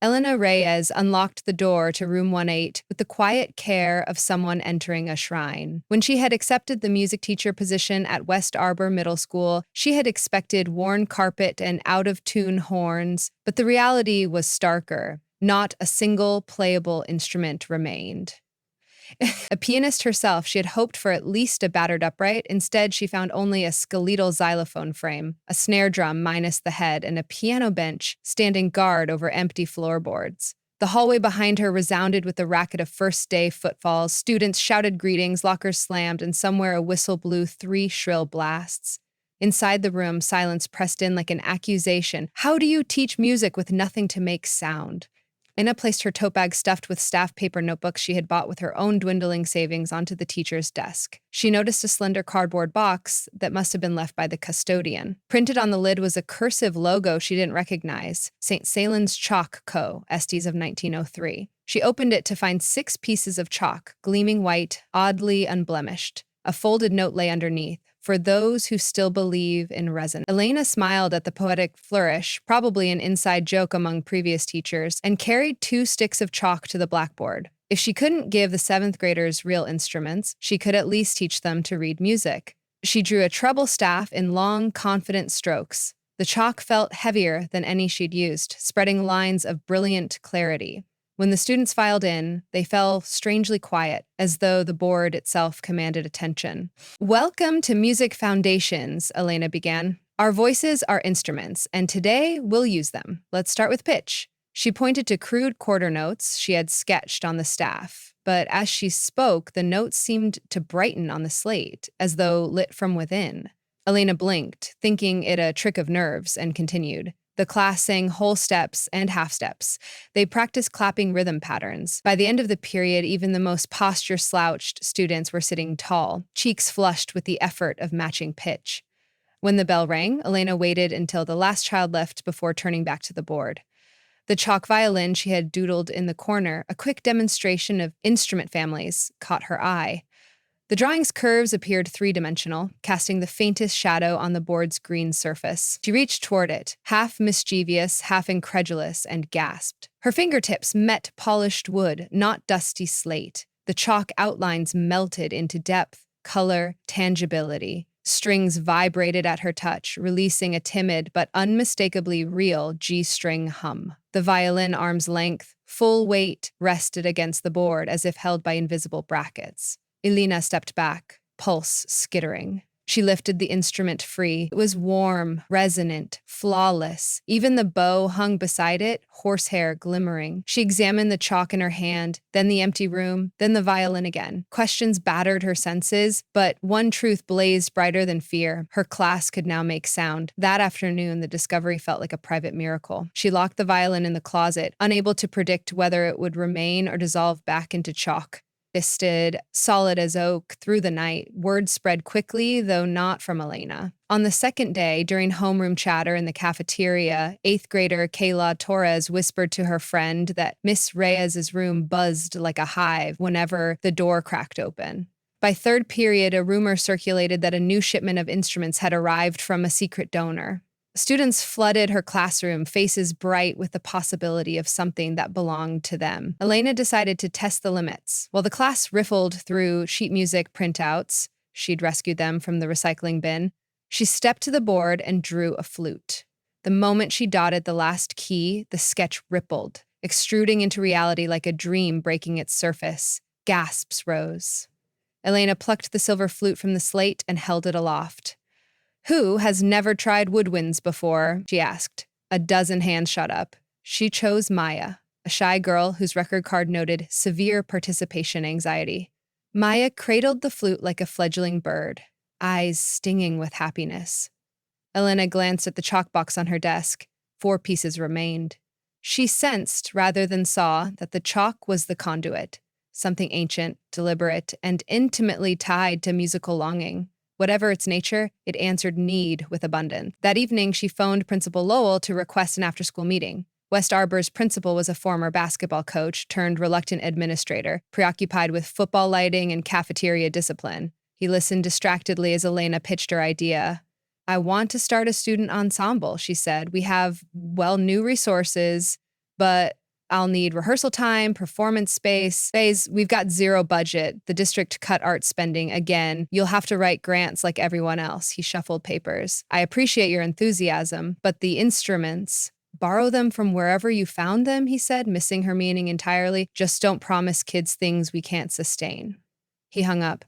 Elena Reyes unlocked the door to room 1-8 with the quiet care of someone entering a shrine. When she had accepted the music teacher position at West Arbor Middle School, she had expected worn carpet and out-of-tune horns, but the reality was starker. Not a single playable instrument remained. A pianist herself, she had hoped for at least a battered upright. Instead, she found only a skeletal xylophone frame, a snare drum minus the head, and a piano bench standing guard over empty floorboards. The hallway behind her resounded with the racket of first-day footfalls. Students shouted greetings, lockers slammed, and somewhere a whistle blew 3 shrill blasts. Inside the room, silence pressed in like an accusation. How do you teach music with nothing to make sound? Anna placed her tote bag stuffed with staff paper notebooks she had bought with her own dwindling savings onto the teacher's desk. She noticed a slender cardboard box that must have been left by the custodian. Printed on the lid was a cursive logo she didn't recognize, St. Salen's Chalk Co., Estes of 1903. She opened it to find 6 pieces of chalk, gleaming white, oddly unblemished. A folded note lay underneath. For those who still believe in resin. Elena smiled at the poetic flourish, probably an inside joke among previous teachers, and carried 2 sticks of chalk to the blackboard. If she couldn't give the 7th graders real instruments, she could at least teach them to read music. She drew a treble staff in long, confident strokes. The chalk felt heavier than any she'd used, spreading lines of brilliant clarity. When the students filed in, they fell strangely quiet, as though the board itself commanded attention. Welcome to Music Foundations, Elena began. Our voices are instruments, and today we'll use them. Let's start with pitch. She pointed to crude quarter notes she had sketched on the staff, but as she spoke, the notes seemed to brighten on the slate, as though lit from within. Elena blinked, thinking it a trick of nerves, and continued. The class sang whole steps and half steps. They practiced clapping rhythm patterns. By the end of the period, even the most posture-slouched students were sitting tall, cheeks flushed with the effort of matching pitch. When the bell rang, Elena waited until the last child left before turning back to the board. The chalk violin she had doodled in the corner, a quick demonstration of instrument families, caught her eye. The drawing's curves appeared 3-dimensional, casting the faintest shadow on the board's green surface. She reached toward it, half mischievous, half incredulous, and gasped. Her fingertips met polished wood, not dusty slate. The chalk outlines melted into depth, color, tangibility. Strings vibrated at her touch, releasing a timid but unmistakably real G-string hum. The violin arm's length, full weight, rested against the board as if held by invisible brackets. Elena stepped back, pulse skittering. She lifted the instrument free. It was warm, resonant, flawless. Even the bow hung beside it, horsehair glimmering. She examined the chalk in her hand, then the empty room, then the violin again. Questions battered her senses, but one truth blazed brighter than fear. Her class could now make sound. That afternoon, the discovery felt like a private miracle. She locked the violin in the closet, unable to predict whether it would remain or dissolve back into chalk. Fisted, solid as oak, through the night, word spread quickly, though not from Elena. On the second day, during homeroom chatter in the cafeteria, 8th grader Kayla Torres whispered to her friend that Miss Reyes's room buzzed like a hive whenever the door cracked open. By 3rd period, a rumor circulated that a new shipment of instruments had arrived from a secret donor. Students flooded her classroom, faces bright with the possibility of something that belonged to them. Elena decided to test the limits. While the class riffled through sheet music printouts, she'd rescued them from the recycling bin, she stepped to the board and drew a flute. The moment she dotted the last key, the sketch rippled, extruding into reality like a dream breaking its surface. Gasps rose. Elena plucked the silver flute from the slate and held it aloft. "Who has never tried woodwinds before?" she asked. A dozen hands shot up. She chose Maya, a shy girl whose record card noted severe participation anxiety. Maya cradled the flute like a fledgling bird, eyes stinging with happiness. Elena glanced at the chalk box on her desk. 4 pieces remained. She sensed, rather than saw, that the chalk was the conduit, something ancient, deliberate, and intimately tied to musical longing. Whatever its nature, it answered need with abundance. That evening, she phoned Principal Lowell to request an after-school meeting. West Arbor's principal was a former basketball coach turned reluctant administrator, preoccupied with football lighting and cafeteria discipline. He listened distractedly as Elena pitched her idea. "I want to start a student ensemble," she said. "We have, new resources, but I'll need rehearsal time, performance space. We've got zero budget. The district cut art spending again. You'll have to write grants like everyone else. He shuffled papers. I appreciate your enthusiasm, but the instruments, borrow them from wherever you found them, he said, missing her meaning entirely. Just don't promise kids things we can't sustain. He hung up.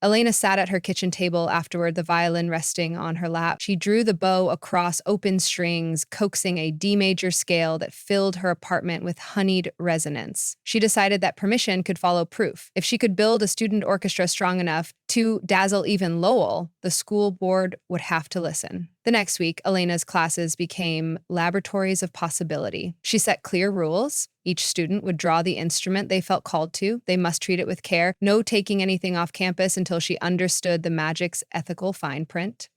Elena sat at her kitchen table afterward, the violin resting on her lap. She drew the bow across open strings, coaxing a D major scale that filled her apartment with honeyed resonance. She decided that permission could follow proof. If she could build a student orchestra strong enough to dazzle even Lowell, the school board would have to listen. The next week, Elena's classes became laboratories of possibility. She set clear rules. Each student would draw the instrument they felt called to. They must treat it with care. No taking anything off campus until she understood the magic's ethical fine print.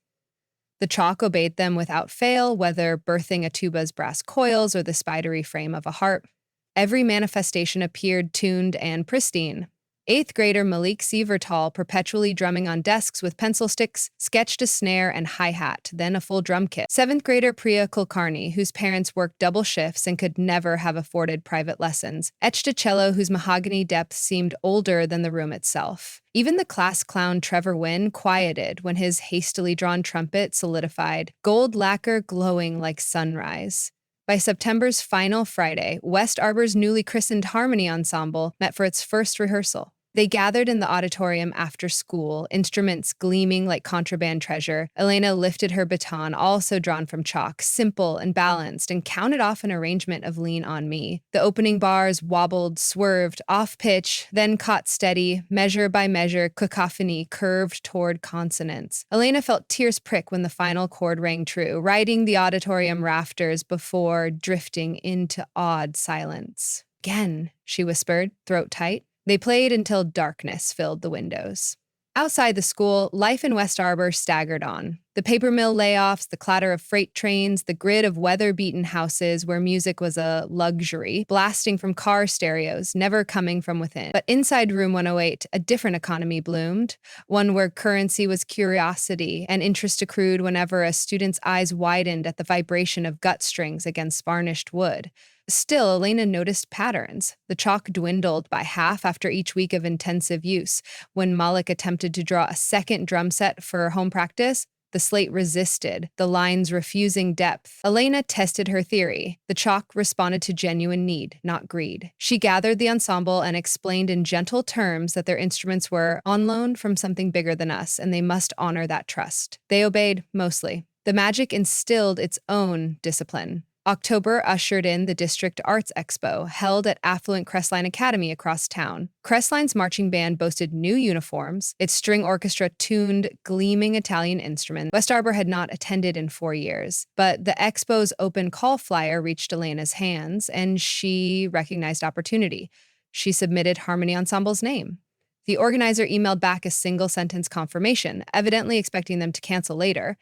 The chalk obeyed them without fail, whether birthing a tuba's brass coils or the spidery frame of a harp. Every manifestation appeared tuned and pristine. Eighth grader Malik Sievertal, perpetually drumming on desks with pencil sticks, sketched a snare and hi-hat, then a full drum kit. Seventh grader Priya Kulkarni, whose parents worked double shifts and could never have afforded private lessons, etched a cello whose mahogany depth seemed older than the room itself. Even the class clown Trevor Wynn quieted when his hastily drawn trumpet solidified, gold lacquer glowing like sunrise. By September's final Friday, West Arbor's newly christened Harmony Ensemble met for its first rehearsal. They gathered in the auditorium after school, instruments gleaming like contraband treasure. Elena lifted her baton, also drawn from chalk, simple and balanced, and counted off an arrangement of Lean on Me. The opening bars wobbled, swerved, off pitch, then caught steady. Measure by measure, cacophony curved toward consonance. Elena felt tears prick when the final chord rang true, riding the auditorium rafters before drifting into awed silence. Again, she whispered, throat tight. They played until darkness filled the windows. Outside the school, life in West Arbor staggered on. The paper mill layoffs, the clatter of freight trains, the grid of weather-beaten houses where music was a luxury, blasting from car stereos, never coming from within. But inside Room 108, a different economy bloomed, one where currency was curiosity and interest accrued whenever a student's eyes widened at the vibration of gut strings against varnished wood. Still, Elena noticed patterns. The chalk dwindled by half after each week of intensive use. When Malik attempted to draw a second drum set for home practice, the slate resisted, the lines refusing depth. Elena tested her theory. The chalk responded to genuine need, not greed. She gathered the ensemble and explained in gentle terms that their instruments were on loan from something bigger than us, and they must honor that trust. They obeyed, mostly. The magic instilled its own discipline. October ushered in the District Arts Expo, held at affluent Crestline Academy across town. Crestline's marching band boasted new uniforms. Its string orchestra tuned gleaming Italian instruments. West Arbor had not attended in 4 years, but the Expo's open call flyer reached Elena's hands, and she recognized opportunity. She submitted Harmony Ensemble's name. The organizer emailed back a single-sentence confirmation, evidently expecting them to cancel later.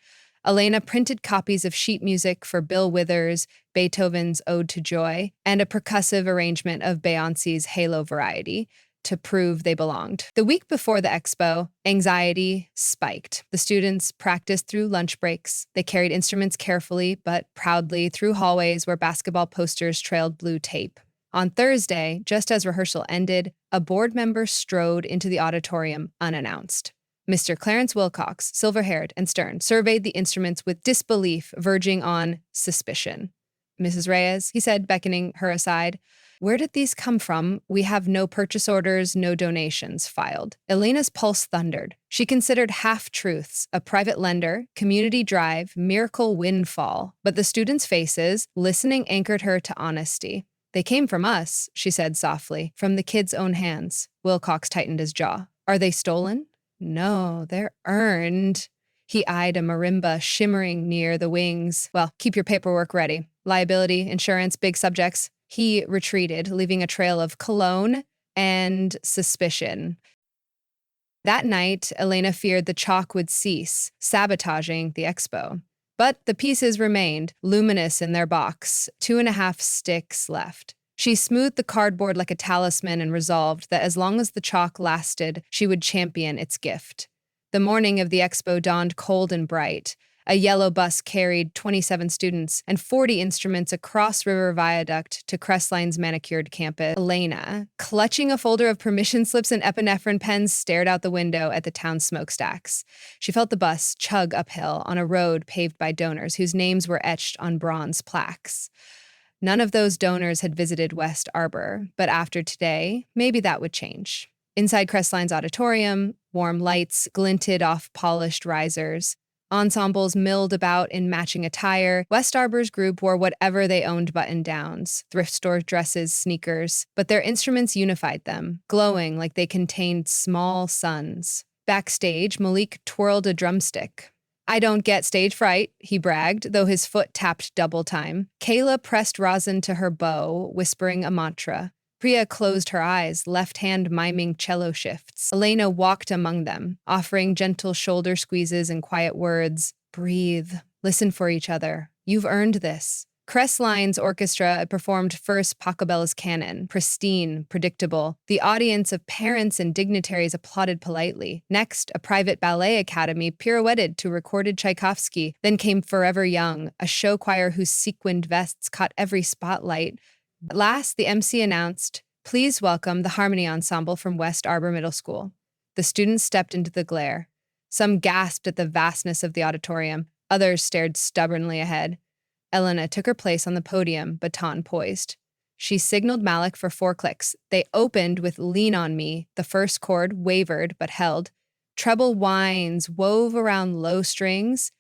Elena printed copies of sheet music for Bill Withers, Beethoven's Ode to Joy, and a percussive arrangement of Beyoncé's Halo Variety to prove they belonged. The week before the expo, anxiety spiked. The students practiced through lunch breaks. They carried instruments carefully but proudly through hallways where basketball posters trailed blue tape. On Thursday, just as rehearsal ended, a board member strode into the auditorium unannounced. Mr. Clarence Wilcox, silver-haired and stern, surveyed the instruments with disbelief verging on suspicion. "Mrs. Reyes," he said, beckoning her aside, "where did these come from? We have no purchase orders, no donations filed." Elena's pulse thundered. She considered half-truths, a private lender, community drive, miracle windfall. But the students' faces, listening, anchored her to honesty. "They came from us," she said softly, "from the kids' own hands." Wilcox tightened his jaw. "Are they stolen?" "No, they're earned." He eyed a marimba shimmering near the wings. "Well, keep your paperwork ready. Liability, insurance, big subjects." He retreated, leaving a trail of cologne and suspicion. That night, Elena feared the chalk would cease, sabotaging the expo. But the pieces remained, luminous in their box, 2.5 sticks left. She smoothed the cardboard like a talisman and resolved that as long as the chalk lasted, she would champion its gift. The morning of the expo dawned cold and bright. A yellow bus carried 27 students and 40 instruments across River Viaduct to Crestline's manicured campus. Elena, clutching a folder of permission slips and epinephrine pens, stared out the window at the town smokestacks. She felt the bus chug uphill on a road paved by donors whose names were etched on bronze plaques. None of those donors had visited West Arbor, but after today, maybe that would change. Inside Crestline's auditorium, warm lights glinted off polished risers. Ensembles milled about in matching attire. West Arbor's group wore whatever they owned button-downs, thrift store dresses, sneakers, but their instruments unified them, glowing like they contained small suns. Backstage, Malik twirled a drumstick. "I don't get stage fright," he bragged, though his foot tapped double time. Kayla pressed rosin to her bow, whispering a mantra. Priya closed her eyes, left hand miming cello shifts. Elena walked among them, offering gentle shoulder squeezes and quiet words. "Breathe. Listen for each other. You've earned this." Crestline's orchestra performed first Pacabella's canon, pristine, predictable. The audience of parents and dignitaries applauded politely. Next, a private ballet academy pirouetted to recorded Tchaikovsky. Then came Forever Young, a show choir whose sequined vests caught every spotlight. At last, the MC announced, "Please welcome the Harmony Ensemble from West Arbor Middle School." The students stepped into the glare. Some gasped at the vastness of the auditorium. Others stared stubbornly ahead. Elena took her place on the podium, baton poised. She signaled Malik for 4 clicks. They opened with "Lean on Me." The first chord wavered but held. Treble whines wove around low strings.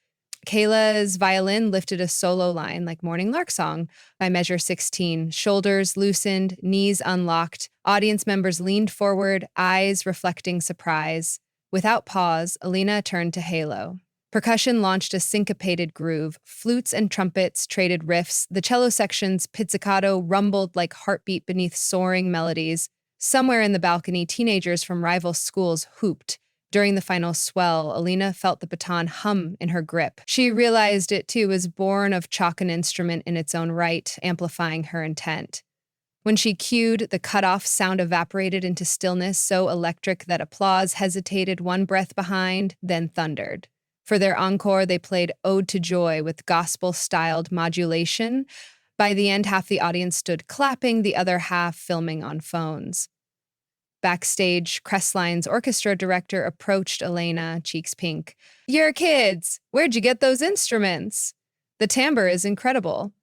Kayla's violin lifted a solo line like Morning Lark Song. By measure 16, shoulders loosened, knees unlocked. Audience members leaned forward, eyes reflecting surprise. Without pause, Elena turned to Halo. Percussion launched a syncopated groove. Flutes and trumpets traded riffs. The cello section's pizzicato rumbled like heartbeat beneath soaring melodies. Somewhere in the balcony, teenagers from rival schools hooped. During the final swell, Elena felt the baton hum in her grip. She realized it, too, was born of chalk an instrument in its own right, amplifying her intent. When she cued, the cut-off sound evaporated into stillness so electric that applause hesitated one breath behind, then thundered. For their encore, they played Ode to Joy with gospel-styled modulation. By the end, half the audience stood clapping, the other half filming on phones. Backstage, Crestline's orchestra director approached Elena, cheeks pink. "Your kids! Where'd you get those instruments?" "The timbre is incredible."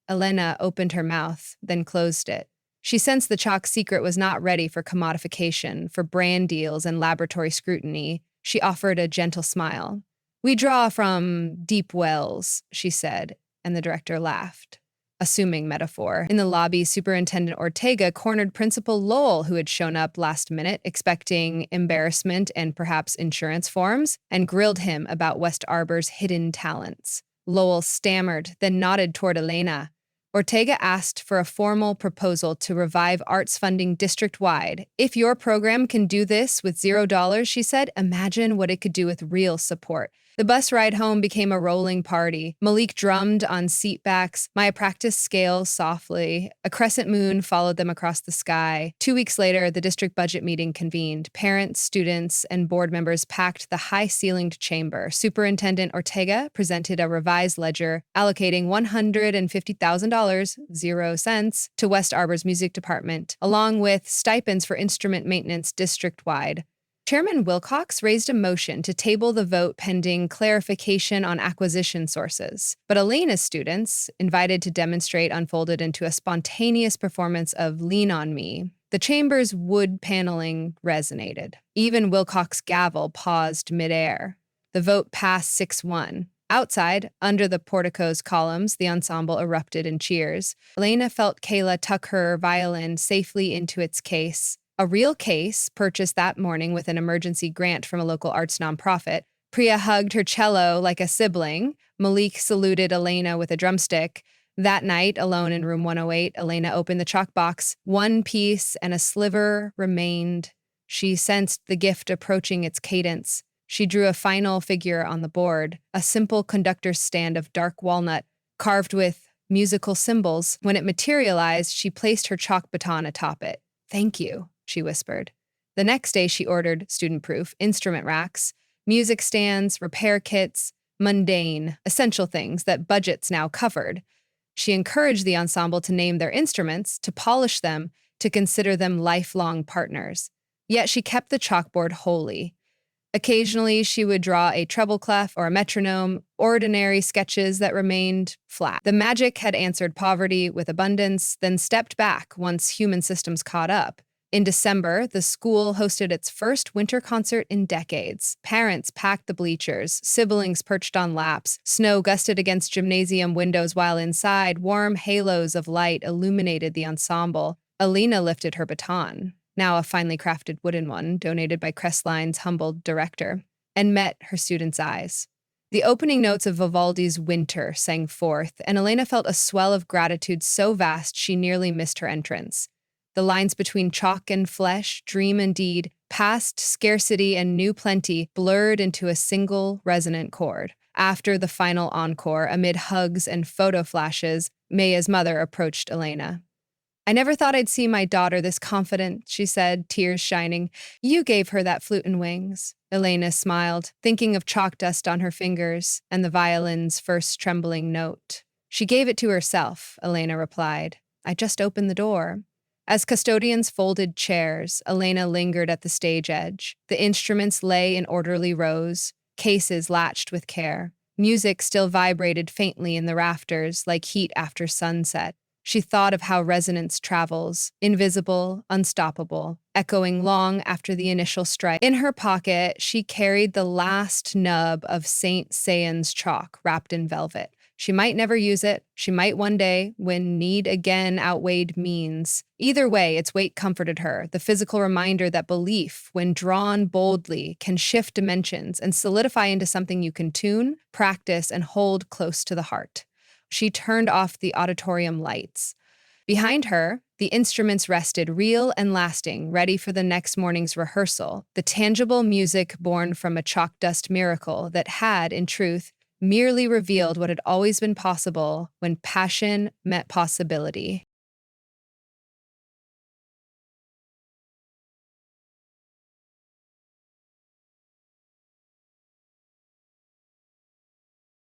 Elena opened her mouth, then closed it. She sensed the chalk secret was not ready for commodification, for brand deals and laboratory scrutiny. She offered a gentle smile. "We draw from deep wells," she said, and the director laughed. Assuming metaphor. In the lobby, Superintendent Ortega cornered Principal Lowell, who had shown up last minute, expecting embarrassment and perhaps insurance forms, and grilled him about West Arbor's hidden talents. Lowell stammered, then nodded toward Elena. Ortega asked for a formal proposal to revive arts funding district-wide. "If your program can do this with $0, she said, imagine what it could do with real support." The bus ride home became a rolling party. Malik drummed on seat backs. Maya practiced scales softly. A crescent moon followed them across the sky. 2 weeks later, the district budget meeting convened. Parents, students, and board members packed the high-ceilinged chamber. Superintendent Ortega presented a revised ledger, allocating $150,000, 0 cents, to West Arbor's music department, along with stipends for instrument maintenance district-wide. Chairman Wilcox raised a motion to table the vote pending clarification on acquisition sources, but Elena's students, invited to demonstrate, unfolded into a spontaneous performance of Lean on Me. The chamber's wood paneling resonated. Even Wilcox's gavel paused midair. The vote passed 6-1. Outside, under the portico's columns, the ensemble erupted in cheers. Elena felt Kayla tuck her violin safely into its case. A real case, purchased that morning with an emergency grant from a local arts nonprofit. Priya hugged her cello like a sibling. Malik saluted Elena with a drumstick. That night, alone in room 108, Elena opened the chalk box. One piece and a sliver remained. She sensed the gift approaching its cadence. She drew a final figure on the board, a simple conductor's stand of dark walnut, carved with musical symbols. When it materialized, she placed her chalk baton atop it. "Thank you," she whispered. The next day, she ordered student-proof instrument racks, music stands, repair kits. mundane, essential things that budgets now covered. She encouraged the ensemble to name their instruments, to polish them, to consider them lifelong partners. Yet she kept the chalkboard holy. Occasionally, she would draw a treble clef or a metronome, ordinary sketches that remained flat. The magic had answered poverty with abundance, then stepped back once human systems caught up. In December, the school hosted its first winter concert in decades. Parents packed the bleachers, siblings perched on laps, snow gusted against gymnasium windows while inside, warm halos of light illuminated the ensemble. Alina lifted her baton, now a finely crafted wooden one donated by Crestline's humbled director, and met her students' eyes. The opening notes of Vivaldi's Winter sang forth, and Elena felt a swell of gratitude so vast she nearly missed her entrance. The lines between chalk and flesh, dream and deed, past scarcity and new plenty blurred into a single resonant chord. After the final encore, amid hugs and photo flashes, Maya's mother approached Elena. "I never thought I'd see my daughter this confident," she said, tears shining. "You gave her that flute and wings." Elena smiled, thinking of chalk dust on her fingers and the violin's first trembling note. "She gave it to herself," Elena replied. "I just opened the door." As custodians folded chairs, Elena lingered at the stage edge. The instruments lay in orderly rows, cases latched with care. Music still vibrated faintly in the rafters, like heat after sunset. She thought of how resonance travels, invisible, unstoppable, echoing long after the initial strike. In her pocket, she carried the last nub of Saint Seiyan's chalk wrapped in velvet. She might never use it. She might one day, when need again outweighed means. Either way, its weight comforted her, the physical reminder that belief, when drawn boldly, can shift dimensions and solidify into something you can tune, practice, and hold close to the heart. She turned off the auditorium lights. Behind her, the instruments rested, real and lasting, ready for the next morning's rehearsal, the tangible music born from a chalk dust miracle that had, in truth, merely revealed what had always been possible when passion met possibility.